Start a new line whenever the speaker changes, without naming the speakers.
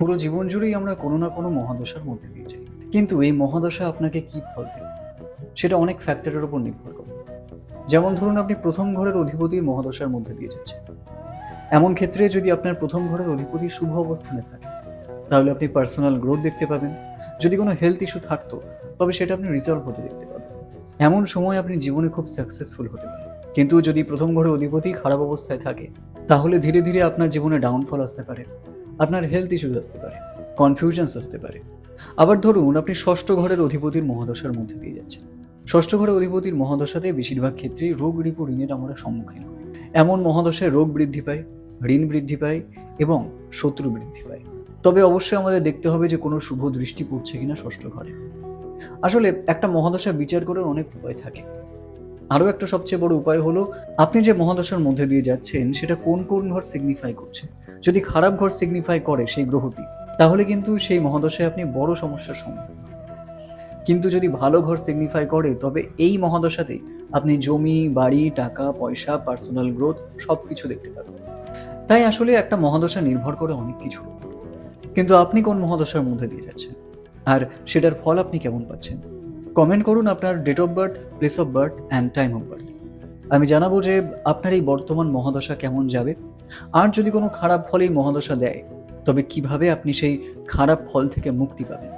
পুরো জীবন জুড়েই আমরা কোনো না কোনো মহাদশার মধ্যে দিয়ে যাই, কিন্তু এই মহাদশা আপনাকে কি ফল দেবে সেটা অনেক ফ্যাক্টরের উপর নির্ভর করে। যেমন ধরুন, আপনি প্রথম ঘরের অধিপতির মহাদশার মধ্যে দিয়ে যাচ্ছেন। এমন ক্ষেত্রে যদি আপনার প্রথম ঘরের অধিপতি শুভ অবস্থানে থাকে, তাহলে আপনি পার্সোনাল গ্রোথ দেখতে পাবেন। যদি কোনো হেলথ ইস্যু থাকতো, তবে সেটা আপনি রিজলভ হতে দেখতে পাবেন। এমন সময় আপনি জীবনে খুব সাকসেসফুল হতে পারেন। কিন্তু যদি প্রথম ঘরের অধিপতি খারাপ অবস্থায় থাকে, তাহলে ধীরে ধীরে আপনার জীবনে ডাউনফল আসতে পারে, আপনার হেলথ ইস্যুস আসতে পারে, কনফিউশনস আসতে পারে। আবার ধরুন, আপনি ষষ্ঠ ঘরের অধিপতির মহাদশার মধ্যে দিয়ে যাচ্ছেন। ষষ্ঠ ঘরের অধিপতির মহাদশাতে বেশিরভাগ ক্ষেত্রেই রোগ রিপু ঋণের আমরা সম্মুখীন হই। এমন মহাদশায় রোগ বৃদ্ধি পায়, ঋণ বৃদ্ধি পায় এবং শত্রু বৃদ্ধি পায়। তবে অবশ্যই আমাদের দেখতে হবে যে কোনো শুভ দৃষ্টি পড়ছে কিনা ষষ্ঠ ঘরে। আসলে একটা মহাদশা বিচার করার অনেক উপায় থাকে। আরও একটা সবচেয়ে বড় উপায় হলো, আপনি যে মহাদশার মধ্যে দিয়ে যাচ্ছেন সেটা কোন কোন ঘর সিগনিফাই করছে। যদি খারাপ ঘর সিগনিফাই করে সেই গ্রহটি, তাহলে কিন্তু সেই মহাদশায় আপনি বড় সমস্যার সম্মুখীন হবেন। কিন্তু যদি ভালো ঘর সিগনিফাই করে, তবে এই মহাদশাতেই আপনি জমি, বাড়ি, টাকা পয়সা, পার্সোনাল গ্রোথ সবকিছু দেখতে পাবেন। তাই আসলে একটা মহাদশা নির্ভর করে অনেক কিছুর উপর। কিন্তু আপনি কোন মহাদশার মধ্যে দিয়ে যাচ্ছেন, আর সেটার ফল আপনি কেমন পাচ্ছেন? কমেন্ট করুন আপনার date of birth, place of birth and time of birth. আমি জানাবো যে আপনার এই বর্তমান মহাদশা কেমন যাবে। আর যদি কোনো খারাপ ফল এই মহাদশা দেয়, তবে কিভাবে আপনি সেই খারাপ ফল থেকে মুক্তি পাবেন।